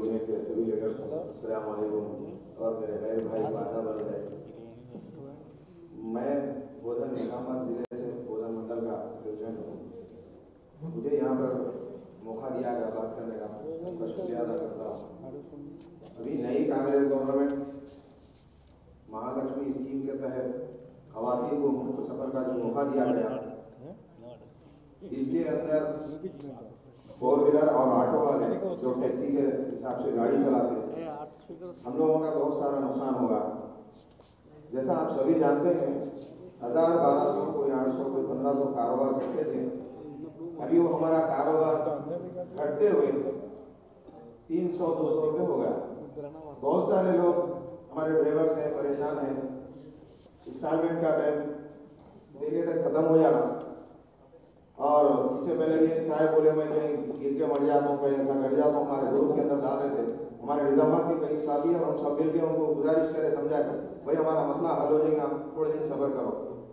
Coordinate के सभी leaders को अस्सलाम वालेकुम और मेरे नए भाई को आदाब है। मैं बोधन निजामाबाद जिले से बोधन मंडल का प्रेसिडेंट हूँ। मुझे यहाँ पर मौका दिया गया बात करने का, सबका शुक्रिया अदा करता हूँ। अभी नई कांग्रेस गवर्नमेंट महालक्ष्मी स्कीम के तहत खवातीन को मुफ्त सफर का जो मौका दिया गया, इसके अंदर 4 व्हीलर और ऑटो वाले जो टैक्सी के हिसाब से गाड़ी चलाते हैं, हम लोगों का बहुत सारा नुकसान होगा। जैसा आप सभी जानते हैं, 1000, 1200, कोई 800, कोई 1500 कारोबार करते थे। अभी वो हमारा कारोबार घटते हुए 300, 200 रुपये हो गया। बहुत सारे लोग हमारे ड्राइवर्स हैं, परेशान हैं। इंस्टॉलमेंट का टाइम देखे तक खत्म हो जाना, और इससे पहले कि साहब बोले मैं कहीं गिर के मर जाता हूँ, कहीं ऐसा कर जाता हूँ, हमारे ग्रुप के अंदर डाल रहे थे। हमारे निजामाबाद के कई साथी और हम सब मिलकर उनको गुजारिश करें, समझा कर भाई हमारा मसला हल हो जाएगा, थोड़े दिन सब्र करो।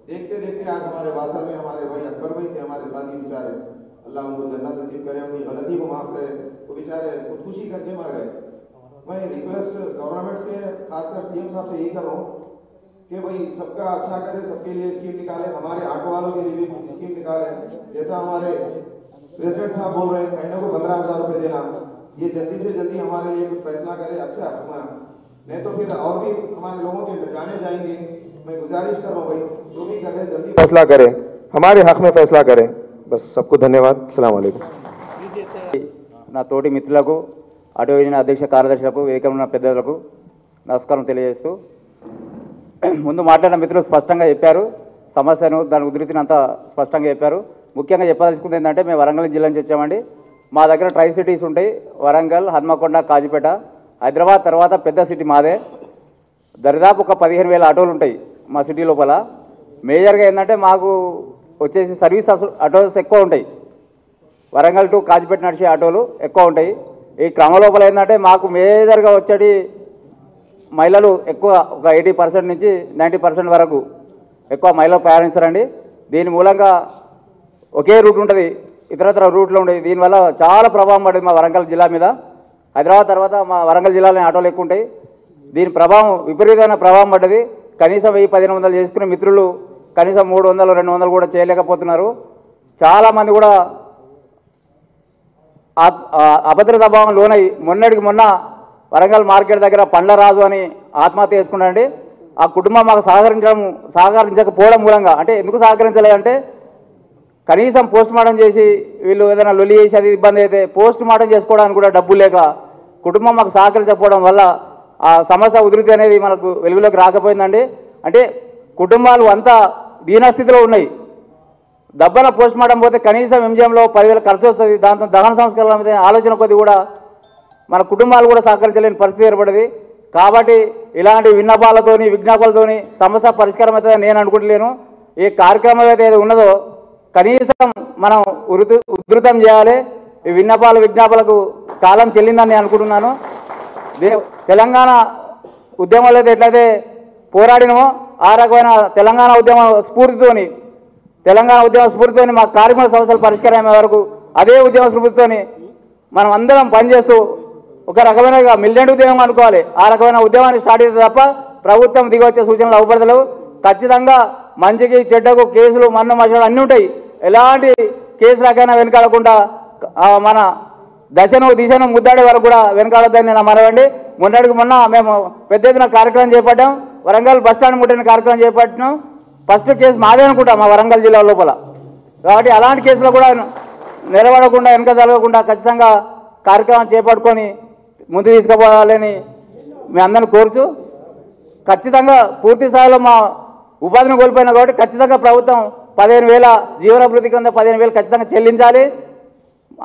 देखते देखते आज हमारे बासर में हमारे भाई अकबर भाई थे, हमारे साथी बेचारे, अल्लाह उनको जन्नत नसीब करे, उनकी गलती को माफ़ करे, वो बेचारे खुदकुशी करके मर गए। मैं रिक्वेस्ट गवर्नमेंट से, खासकर सीएम साहब से यही कर रहा हूँ कि भाई सबका अच्छा करे, सबके लिए स्कीम निकाले, हमारे ऑटो वालों के लिए भी स्कीम निकाले। जैसा हमारे प्रेसिडेंट साहब बोल रहे हैं महीने को 15,000 रुपये देना, ये जल्दी से जल्दी हमारे लिए कुछ फैसला करे, अच्छा नहीं तो फिर और भी हमारे लोगों के जाने जाएंगे। मैं गुजारिश कर रहा हूँ भाई जो भी करे जल्दी फैसला करें, हमारे हक में फैसला करें। बस सबको धन्यवाद, अस्सलाम वालेकुम। నా తోటి మిత్రులకు, అటు వెళ్ళిన అధ్యక్ష కార్యదర్శులకు, వేదికలో ఉన్న పెద్దలకు నమస్కారం తెలియజేస్తూ, ముందు మాట్లాడిన మిత్రులు స్పష్టంగా చెప్పారు సమస్యను, దాని ఉధృతిని అంతా స్పష్టంగా చెప్పారు. ముఖ్యంగా చెప్పదలుచుకుంది ఏంటంటే మేము వరంగల్ జిల్లా నుంచి వచ్చామండి. మా దగ్గర ట్రై సిటీస్ ఉంటాయి, వరంగల్, హన్మకొండ, కాజీపేట. హైదరాబాద్ తర్వాత పెద్ద సిటీ మాదే. దరిదాపు ఒక 15,000 ఆటోలు ఉంటాయి మా సిటీ లోపల. మేజర్గా ఏంటంటే మాకు వచ్చేసి సర్వీస్ ఆటోస్ ఎక్కువ ఉంటాయి, వరంగల్ టు కాజీపేట నడిచే ఆటోలు ఎక్కువ ఉంటాయి. ఈ క్రమ లోపల ఏంటంటే మాకు మేజర్గా వచ్చేటి మహిళలు ఎక్కువ, ఒక 80% నుంచి 90% వరకు ఎక్కువ మహిళలు ప్రయాణిస్తారండి. దీని మూలంగా ఒకే రూట్ ఉంటుంది, ఇతరత్ర రూట్లో ఉండేది. దీనివల్ల చాలా ప్రభావం పడింది మా వరంగల్ జిల్లా మీద. హైదరాబాద్ తర్వాత మా వరంగల్ జిల్లాలో ఆటోలు ఎక్కువ ఉంటాయి. దీని ప్రభావం, విపరీతమైన ప్రభావం పడ్డది. కనీసం 1000-1500 చేసుకునే మిత్రులు కనీసం 300-200 కూడా చేయలేకపోతున్నారు. చాలామంది కూడా అభద్రతా భావం లోనై మొన్నటికి మొన్న వరంగల్ మార్కెట్ దగ్గర పండ్ల రాజు అని ఆత్మహత్య చేసుకున్నాడండి. ఆ కుటుంబం మాకు సహకరించకపోవడం మూలంగా, అంటే ఎందుకు సహకరించలేదంటే కనీసం పోస్ట్ మార్టం చేసి వీళ్ళు ఏదైనా లొల్లి చేసి అది ఇబ్బంది అయితే పోస్ట్ మార్టం చేసుకోవడానికి కూడా డబ్బులు లేక కుటుంబం మాకు సహకరించకపోవడం వల్ల ఆ సమస్య ఉధృతి అనేది మనకు వెలుగులోకి రాకపోయిందండి. అంటే కుటుంబాలు అంతా దీనస్థితిలో ఉన్నాయి. దబ్బన పోస్ట్ మార్టం పోతే కనీసం ఎంజిఎంలో 10,000 ఖర్చు వస్తుంది. దాంతో దహన సంస్కరణ మీద ఆలోచన కొద్ది కూడా మన కుటుంబాలు కూడా సహకరించలేని పరిస్థితి ఏర్పడింది. కాబట్టి ఇలాంటి విన్నపాలతోని, విజ్ఞాపనలతోని సమస్య పరిష్కారం అవుతుందని నేను అనుకుంటలేను. ఈ కార్యక్రమం అయితే ఏది ఉన్నదో కనీసం మనం ఉధృతం చేయాలి. ఈ విన్నపాల విజ్ఞాపనలకు కాలం చెల్లిందని నేను అనుకుంటున్నాను. తెలంగాణ ఉద్యమంలో అయితే ఎట్లయితే పోరాడినమో ఆ రకమైన తెలంగాణ ఉద్యమ స్ఫూర్తితోని మా కార్మిక సమస్యలు పరిష్కారం అయ్యే వరకు అదే ఉద్యమ స్ఫూర్తితోని మనం అందరం పనిచేస్తూ ఒక రకమైన మిలిటెంట్ ఉద్యమం అనుకోవాలి. ఆ రకమైన ఉద్యమాన్ని స్టార్ట్ చేస్తే తప్ప ప్రభుత్వం దిగొచ్చే సూచనలు అవపడతలేవు. ఖచ్చితంగా మంచికి చెడ్డకు కేసులు, మన్ను మసలు అన్నీ ఉంటాయి. ఎలాంటి కేసులకైనా వెనకాడకుండా మన దిశను ముద్దాడే వరకు కూడా వెనకాడొద్దని నేను మనవండి. మొన్నటికి మొన్న మేము పెద్ద ఎత్తున కార్యక్రమం చేపట్టాం. వరంగల్ బస్టాండ్ ముట్టిన కార్యక్రమం చేపట్టినాం. ఫస్ట్ కేసు మాదే అనుకుంటా మా వరంగల్ జిల్లా లోపల. కాబట్టి అలాంటి కేసులు కూడా నిలబడకుండా, వెనక జరగకుండా ఖచ్చితంగా కార్యక్రమం చేపట్టుకొని ముందు తీసుకుపోవాలని మీ అందరిని కోరుచు, ఖచ్చితంగా పూర్తి స్థాయిలో మా ఉపాధిని కోల్పోయినా కాబట్టి ఖచ్చితంగా ప్రభుత్వం 15,000 జీవనాభివృద్ధి కింద 15,000 ఖచ్చితంగా చెల్లించాలి.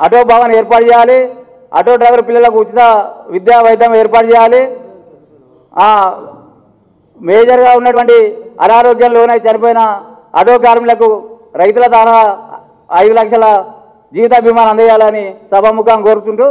ఆటో భవన్ ఏర్పాటు చేయాలి. ఆటో డ్రైవర్ పిల్లలకు ఉచిత విద్యా వైద్యం ఏర్పాటు చేయాలి. మేజర్గా ఉన్నటువంటి అనారోగ్యంలోనే చనిపోయిన ఆటో కార్మికులకు రైతుల ద్వారా 5 లక్షల జీవిత బీమాను అందజేయాలని సభాముఖంగా కోరుకుంటూ